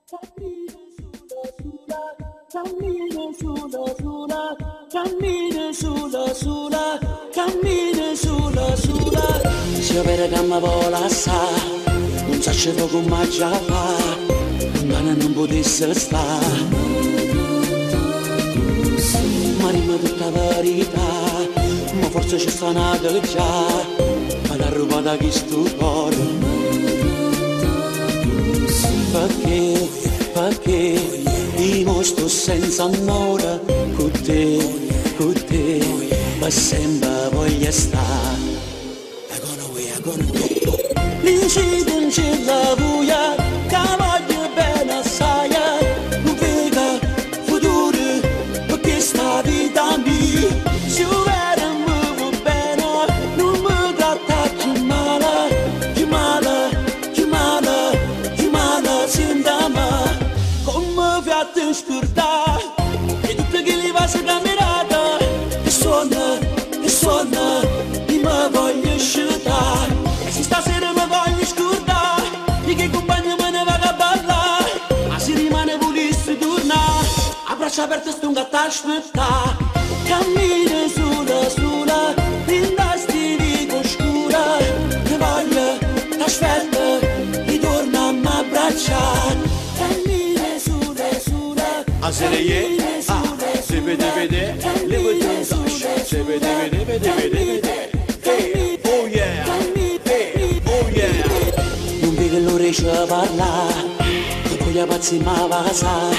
Cammina sulla sulla, cammina sulla sulla, cammina sulla sulla. Se io vedo che mi vola sa, non so come già fa, ma non potesse stare. Ma rima tutta verità, ma forse c'è sta una già, ma la ruba da chi stupore. Perché dimostro senza amore con te, ma sempre voglio stare. L'incidente la buia, che voglio bene assai, non vega futuro, perché sta vita mia, se io vedo mi bene, non mi tratta più male, più male, più male, più male, senta me, come fiato scordare, e tutte che li va a camminare, e suona, e mi voglio sciutare, e se stasera mi voglio scordare, di che compagno me ne vado a ballare, ma se rimane volessi tornare, a braccia aperte sto un gatto a aspettare, cammina sulla, in da stilico scura, ne voglio, t'aspetto, ritorna a m'abbracciare, cammina sulla, a se ne è, se vede, le vuoi se vede, hey, oh yeah, hey, oh yeah. Non vedo l'ora di parlare, dopo gli pazzi ma va sa,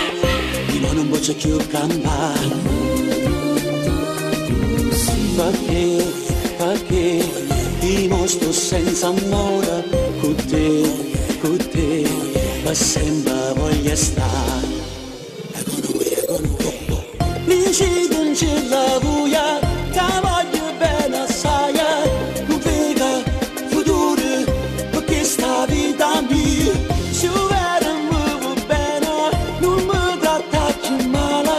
io non posso più cantare. Perché dimostro senza amore con te, ma sempre voglio stare. L'incidente la buia, che voglio bene assai, non vega futuro, perché sta vita mia, se io vedo mi bene, non mi tratta più male,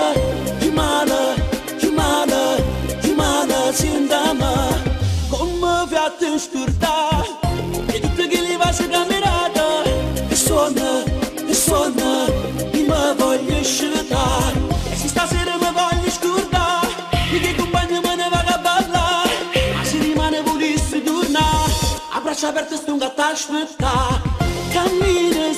più male, più male, più male, senta me, come fiato scordare, e tutte che li va a camminare, e suona, e mi voglio sciutare, e se stasera mi voglio scordare, di che compagno me ne vado a ballare, ma se rimane volessi tornare, a braccia aperte sto un gatto a aspettare, cammina